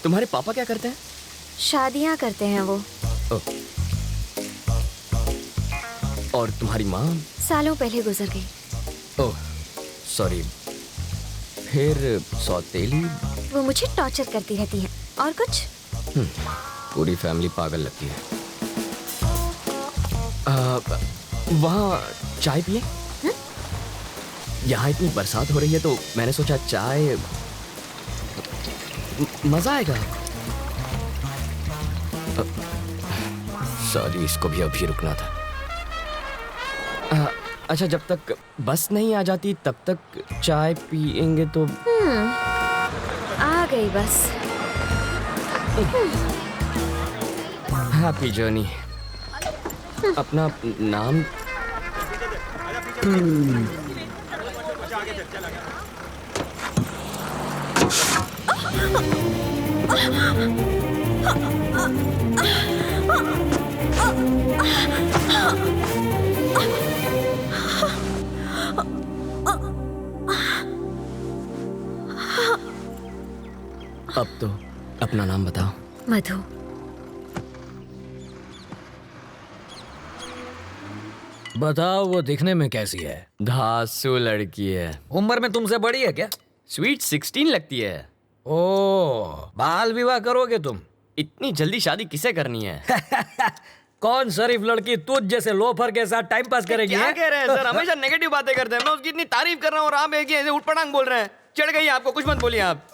तुम्हारे पापा क्या करते हैं? शादियाँ करते हैं वो। और तुम्हारी माँ? सालों पहले गुजर गई। Oh sorry. फिर सौतेली? वो मुझे टॉर्चर करती रहती है। और कुछ? पूरी फैमिली पागल लगती है। वहाँ चाय पिए? यहाँ इतनी बरसात हो रही है तो मैंने सोचा चाय मजा आएगा। सॉरी, इसको भी अभी रुकना था। अच्छा, जब तक बस नहीं आ जाती तब तक चाय पिएंगे तो? आ गई बस। Happy journey. अपना नाम? अब तो अपना नाम बताओ। मधु। बताओ, वो दिखने में कैसी है? धांसू लड़की है। उम्र में तुमसे बड़ी है क्या? स्वीट 16 लगती है। ओह, बाल विवाह करोगे तुम? इतनी जल्दी शादी किसे करनी है? कौन शरीफ लड़की तुझ जैसे लोफर के साथ टाइम पास करेगी? क्या कह रहे हैं सर? हमेशा नेगेटिव बातें करते हैं। मैं उसकी इतनी तारीफ कर रहा हूँ और आप एक ही ऐसे उठपटांग बोल रहे हैं। चढ़ गई आपको, कुछ मत बोलिए आप।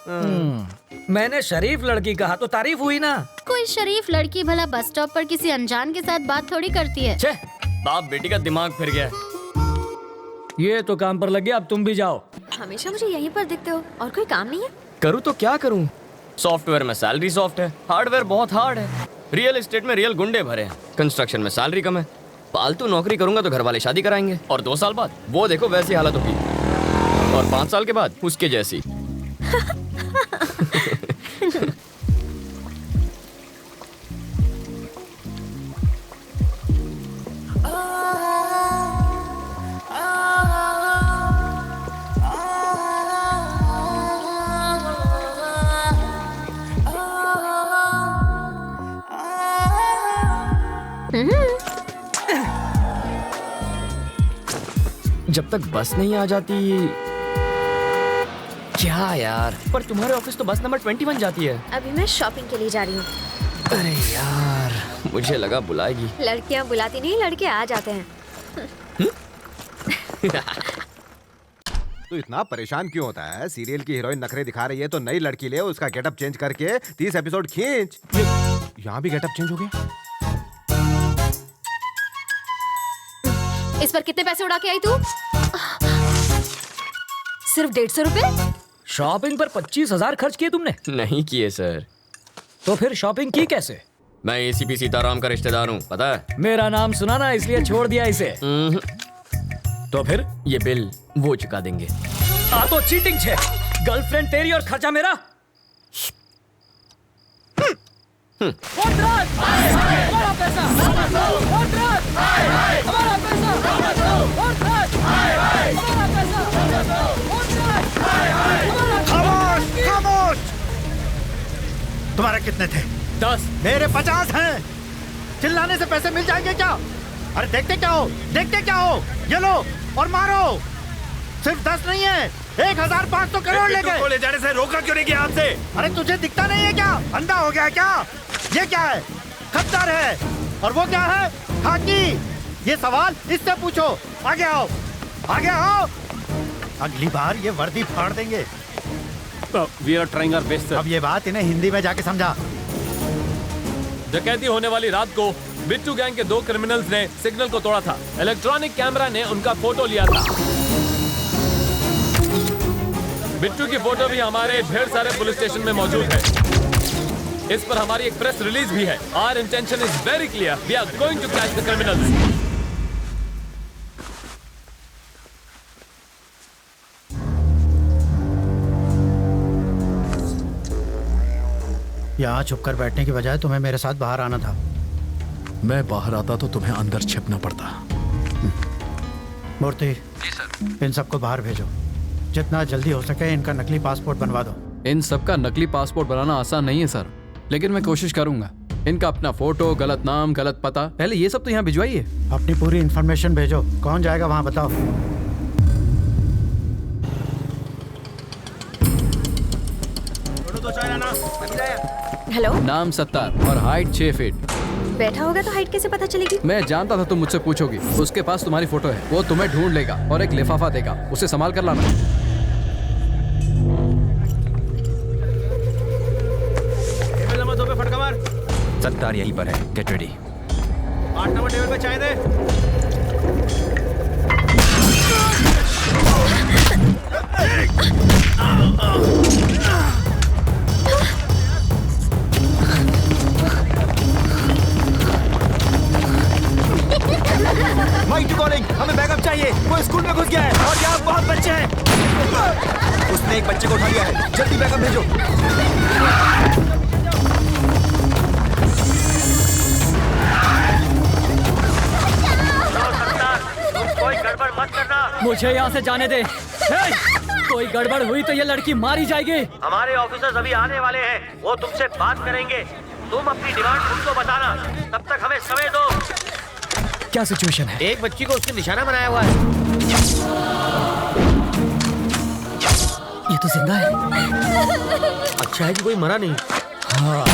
मैंने शरीफ लड़की कहा तो तारीफ हुई ना। कोई शरीफ लड़की भला बस स्टॉप पर किसी अनजान के साथ बात थोड़ी करती है। छे, बाप बेटी का दिमाग फिर गया। ये तो काम पर लग गया, अब तुम भी जाओ। हमेशा मुझे यहीं पर दिखते हो, और कोई काम नहीं है? करूँ तो क्या करूँ? सॉफ्टवेयर में सैलरी सॉफ्ट है, हार्डवेयर बहुत हार्ड है। रियल एस्टेट में रियल गुंडे भरे हैं, कंस्ट्रक्शन में सैलरी कम है। पालतू नौकरी करूंगा तो घर वाले शादी कराएंगे, और 2 साल बाद वो देखो वैसी हालत होगी, और 5 साल के बाद उसके जैसी। जब तक बस नहीं आ जाती। क्या यार, पर तुम्हारे ऑफिस तो बस नंबर 21 जाती है। अभी मैं शॉपिंग के लिए जा रही हूँ। अरे यार, मुझे लगा बुलाएगी। लड़कियाँ बुलाती नहीं, लड़के आ जाते हैं। तो इतना परेशान क्यों होता है? सीरियल की हीरोइन नखरे दिखा रही है तो नई लड़की ले, उसका गेटअप चेंज करके 30 एपिसोड खींच। यहाँ भी गेटअप चेंज हो गया। इस पर कितने पैसे उड़ा के आई तू? सिर्फ 150 रुपए? शॉपिंग पर 25,000 खर्च किए तुमने? नहीं किए सर। तो फिर शॉपिंग की कैसे? मैं एसीपी सीताराम का रिश्तेदार हूँ, पता है? मेरा नाम सुना ना, इसलिए छोड़ दिया इसे। तो फिर ये बिल वो चुका देंगे। आ तो चीटिंग छे। गर्लफ्रेंड तेरी और खर्चा मेरा। हमारा पैसा, हमारा पैसा, खामोश, खामोश। तुम्हारे कितने थे? 10। मेरे 50 हैं। चिल्लाने से पैसे मिल जाएंगे क्या? अरे देखते क्या हो, देखते क्या हो? ये लो और मारो। सिर्फ 10 नहीं है, 1,500 करोड़ ले गए। ले जाने से रोका क्यों नहीं किया आपसे? अरे तुझे दिखता नहीं है क्या? अंधा हो गया क्या? ये क्या है? खद्दार है। और वो क्या है? खाकी। ये सवाल इससे पूछो। आगे आओ, आगे आओ। अगली बार ये वर्दी फाड़ देंगे। We are trying our best, sir. अब ये बात इन्हें हिंदी में जाके समझा। डकैती होने वाली रात को बिट्टू गैंग के 2 क्रिमिनल्स ने सिग्नल को तोड़ा था। इलेक्ट्रॉनिक कैमरा ने उनका फोटो लिया था। बिट्टू की फोटो भी हमारे ढेर सारे पुलिस स्टेशन में मौजूद है। इस पर हमारी एक प्रेस रिलीज भी है। Our intention is very clear, we are going to catch the criminals. यहाँ छुपकर बैठने की बजाय तुम्हें मेरे साथ बाहर आना था। मैं बाहर आता तो तुम्हें अंदर छिपना पड़ता। मूर्ति, जी सर। इन सबको बाहर भेजो। जितना जल्दी हो सके इनका नकली पासपोर्ट बनवा दो। इन सब का नकली पासपोर्ट बनाना आसान नहीं है सर, लेकिन मैं कोशिश करूंगा। इनका अपना फोटो, गलत नाम, गलत पता, पहले ये सब तो यहाँ भिजवाइए। अपनी पूरी इन्फॉर्मेशन भेजो। कौन जाएगा वहाँ बताओ। हेलो, नाम सत्तार और हाइट 6 फीट। बैठा होगा तो हाइट कैसे पता चलेगी? मैं जानता था तुम मुझसे पूछोगी। उसके पास तुम्हारी फोटो है, वो तुम्हें ढूंढ लेगा और एक लिफाफा देगा, उसे संभाल कर लाना। सत्तार यहीं पर है, गेट रेडी। 8 नंबर टेबल पे चाय दे। माइक कॉलिंग, हमें बैकअप चाहिए। वो स्कूल में घुस गया है और यहाँ बहुत बच्चे हैं। उसने एक बच्चे को उठा लिया है, जल्दी बैकअप भेजो। कोई गड़बड़ मत करना। मुझे यहाँ से जाने दे। कोई गड़बड़ हुई तो ये लड़की मारी जाएगी। हमारे ऑफिसर्स अभी आने वाले हैं, वो तुमसे बात करेंगे। तुम अपनी डिमांड उनको बताना, तब तक हमें समय दो। क्या सिचुएशन है? एक बच्ची को उसने निशाना बनाया हुआ है। ये तो जिंदा है। अच्छा है कि कोई मरा नहीं। हाँ।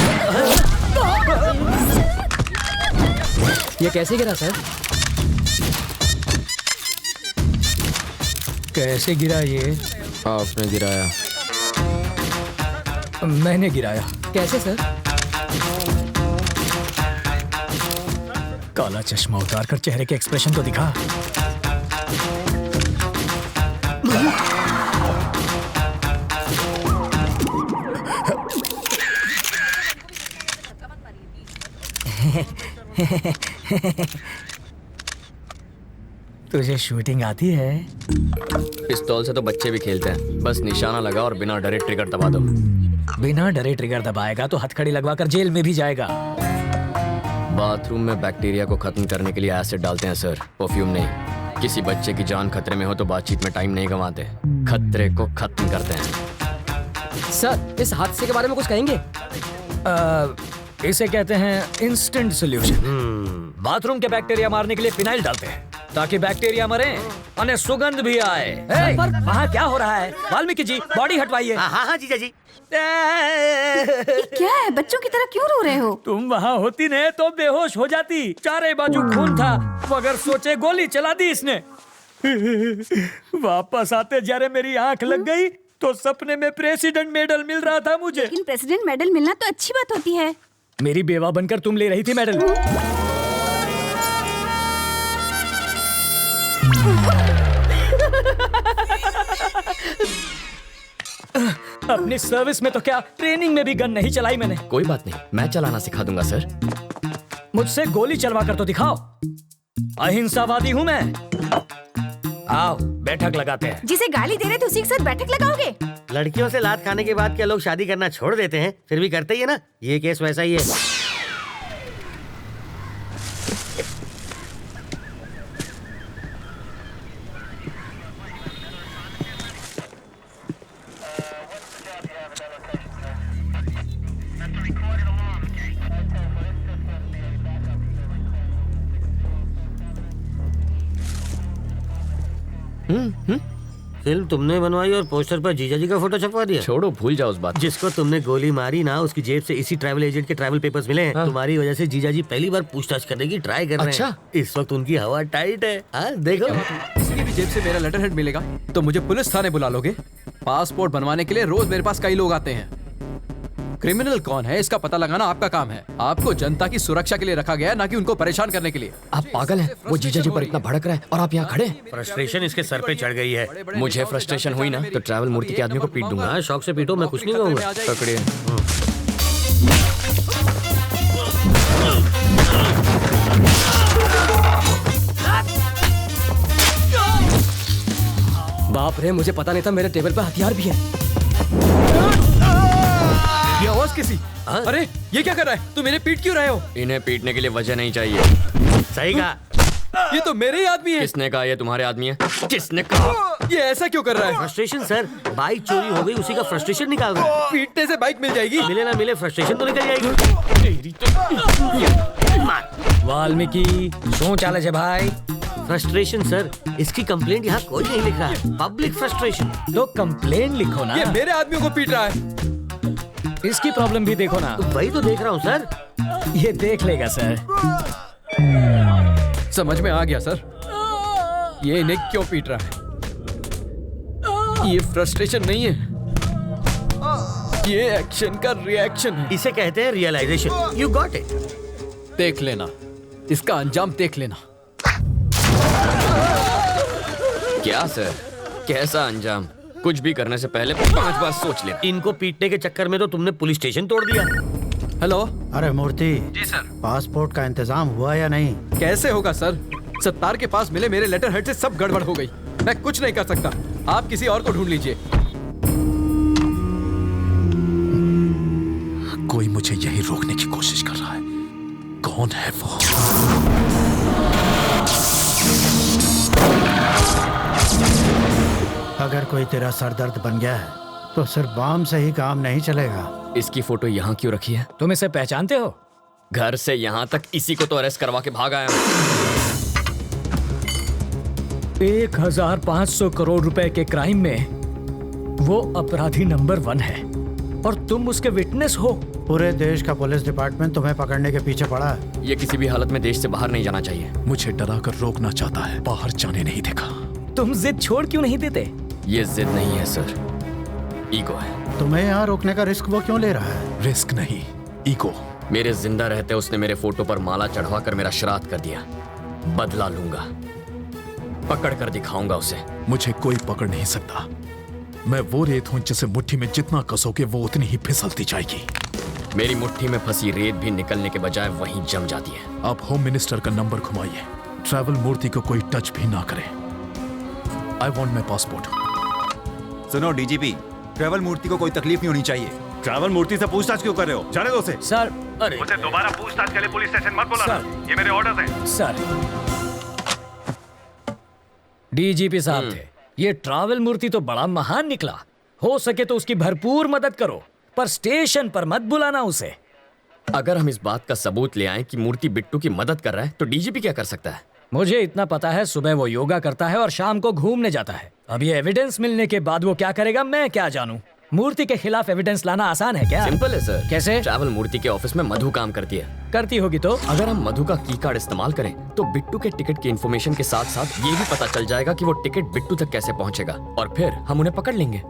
ये कैसे गिरा सर? कैसे गिरा ये? आपने गिराया। मैंने गिराया। कैसे सर? काला चश्मा उतार कर चेहरे के एक्सप्रेशन तो दिखा। तुझे शूटिंग आती है? पिस्तौल से तो बच्चे भी खेलते हैं, बस निशाना लगा और बिना डरे ट्रिगर दबा दो। बिना डरे ट्रिगर दबाएगा तो हथकड़ी लगवाकर जेल में भी जाएगा। बाथरूम में बैक्टीरिया को खत्म करने के लिए एसिड डालते हैं सर, परफ्यूम नहीं। किसी बच्चे की जान खतरे में हो तो बातचीत में टाइम नहीं गंवाते, खतरे को खत्म करते हैं। सर, इस हादसे के बारे में कुछ कहेंगे? इसे कहते हैं इंस्टेंट सॉल्यूशन। बाथरूम के बैक्टीरिया मारने के लिए फिनाइल डालते हैं ताकि बैक्टीरिया मरे और सुगंध भी आए। पर वहाँ क्या हो रहा है? वाल्मीकि जी, बॉडी हटवाइए। हाँ जीजा जी। क्या है? बच्चों की तरह क्यों रो रहे हो? तुम वहाँ होती ने तो बेहोश हो जाती। चारे बाजू खून था, मगर सोचे गोली चला दी इसने। वापस आते जरा मेरी आंख लग गई तो सपने में प्रेसिडेंट मेडल मिल रहा था मुझे। लेकिन प्रेसिडेंट मेडल मिलना तो अच्छी बात होती है। मेरी बेवा बनकर तुम ले रही थी मेडल। अपनी सर्विस में तो क्या, ट्रेनिंग में भी गन नहीं चलाई मैंने। कोई बात नहीं, मैं चलाना सिखा दूंगा सर। मुझसे गोली चलवा कर तो दिखाओ। अहिंसावादी हूँ मैं। आओ बैठक लगाते हैं। जिसे गाली दे रहे थे उसी के साथ बैठक लगाओगे? लड़कियों से लात खाने के बाद क्या लोग शादी करना छोड़ देते हैं? फिर भी करते ही है ना। ये केस वैसा ही है। फिल्म तुमने बनवाई और पोस्टर पर जीजा जी का फोटो छपवा दिया। छोड़ो, भूल जाओ उस बात। जिसको तुमने गोली मारी ना, उसकी जेब से इसी ट्रैवल एजेंट के ट्रैवल पेपर्स मिले हैं। तुम्हारी वजह से जीजा जी पहली बार पूछताछ करने की ट्राई कर रहे हैं। इस वक्त उनकी हवा टाइट है। देखो, किसी की भी जेब से मेरा लेटर हेड मिलेगा तो मुझे पुलिस थाने बुला लोगे? पासपोर्ट बनवाने के लिए रोज मेरे पास कई लोग आते हैं। क्रिमिनल कौन है इसका पता लगाना आपका काम है। आपको जनता की सुरक्षा के लिए रखा गया है, ना कि उनको परेशान करने के लिए। आप पागल हैं? वो जीजा जी पर इतना भड़क रहा है और आप यहाँ खड़े हैं। फ्रस्ट्रेशन इसके सर पे चढ़ गई है। मुझे फ्रस्ट्रेशन हुई ना तो ट्रैवल मूर्ति के आदमी को पीट दूंगा। शौक से पीटो, मैं कुछ नहीं कहूँगा। पकड़िए। बाप रे, मुझे पता नहीं था मेरे टेबल पर हथियार भी है। ये आवाज किसी? अरे ये क्या कर रहा है? तुम मेरे पीट क्यों रहे हो? इन्हें पीटने के लिए वजह नहीं चाहिए। सही कहा। ये तो मेरे ही आदमी है। किसने कहा ये तुम्हारे आदमी है? किसने कहा? ये ऐसा क्यों कर रहा है? फ्रस्ट्रेशन सर, बाइक चोरी हो गई, उसी का फ्रस्ट्रेशन निकाल रहा है। पीटने से बाइक मिल जाएगी? मिले ना मिले फ्रस्ट्रेशन तो निकल जाएगी। वाल्मीकि शो चाले छे भाई? फ्रस्ट्रेशन सर, इसकी कंप्लेंट यहाँ कोई नहीं लिख रहा है। Public frustration. तो कंप्लेन लिखो ना। ये मेरे आदमियों को पीट रहा है। इसकी प्रॉब्लम भी देखो ना। तो वही तो देख रहा हूँ सर। ये देख लेगा सर। समझ में आ गया सर, ये इन्हें क्यों पीट रहा है। ये फ्रस्ट्रेशन नहीं है, ये एक्शन का रिएक्शन है। इसे कहते हैं रियलाइजेशन। You got it. देख लेना, इसका अंजाम देख लेना। क्या सर, कैसा अंजाम? कुछ भी करने से पहले 5 बार सोच ले। इनको पीटने के चक्कर में तो तुमने पुलिस स्टेशन तोड़ दिया। हेलो। अरे मूर्ति जी सर। पासपोर्ट का इंतजाम हुआ या नहीं? कैसे होगा सर, सत्तार के पास मिले मेरे लेटर हेड से सब गड़बड़ हो गई। मैं कुछ नहीं कर सकता, आप किसी और को ढूंढ लीजिए। कोई मुझे यही रोकने की कोशिश कर रहा है। कौन है वो? अगर कोई तेरा सरदर्द बन गया है तो सिर्फ बम से ही काम नहीं चलेगा। इसकी फोटो यहाँ क्यों रखी है? तुम इसे पहचानते हो? घर से यहाँ तक इसी को तो अरेस्ट करवा के भाग आया हूँ। 1500 करोड़ रुपए के क्राइम में वो अपराधी नंबर 1 है और तुम उसके विटनेस हो। पूरे देश का पुलिस डिपार्टमेंट तुम्हें पकड़ने के पीछे पड़ा है। ये किसी भी हालत में देश से बाहर नहीं जाना चाहिए। मुझे डरा कर रोकना चाहता है, बाहर जाने नहीं देगा। तुम जिद छोड़ क्यों नहीं देते? ये जिद नहीं है सर, ईगो है। तुम्हें यहाँ रोकने का रिस्क वो क्यों ले रहा है? रिस्क नहीं, ईगो। मेरे जिंदा रहते उसने मेरे फोटो पर माला चढ़वाकर मेरा श्राद्ध कर दिया। बदला लूंगा, पकड़ कर दिखाऊंगा उसे। मुझे कोई पकड़ नहीं सकता। मैं वो रेत हूं जिसे मुट्ठी में जितना कसोगे वो उतनी ही फिसलती जाएगी। मेरी मुट्ठी में फंसी रेत भी निकलने के बजाय वहीं जम जाती है। आप होम मिनिस्टर का नंबर घुमाइए, ट्रैवल मूर्ति को कोई टच भी ना करे। I want my passport. सुनो डीजीपी, ट्रैवल मूर्ति को कोई तकलीफ नहीं होनी चाहिए। ट्रैवल मूर्ति से पूछताछ क्यों कर रहे हो? जाने दो उसे। सर, अरे मुझे दोबारा पूछताछ के लिए पुलिस स्टेशन मत बुलाना। ये मेरे ऑर्डर्स हैं। सर, डीजीपी साहब थे, ये ट्रैवल मूर्ति तो बड़ा महान निकला। हो सके तो उसकी भरपूर मदद करो, पर स्टेशन पर मत बुलाना उसे। अगर हम इस बात का सबूत ले आए कि मूर्ति बिट्टू की मदद कर रहा है तो डीजीपी क्या कर सकता है? मुझे इतना पता है, सुबह वो योगा करता है और शाम को घूमने जाता है। अब ये एविडेंस मिलने के बाद वो क्या करेगा मैं क्या जानूं? मूर्ति के खिलाफ एविडेंस लाना आसान है क्या? सिंपल है सर। कैसे? ट्रैवल मूर्ति के ऑफिस में मधु काम करती है। करती होगी तो? अगर हम मधु का की कार्ड इस्तेमाल करें तो बिट्टू के टिकट की इन्फॉर्मेशन के साथ साथ ये भी पता चल जाएगा कि वो टिकट बिट्टू तक कैसे पहुंचेगा और फिर हम उन्हें पकड़ लेंगे।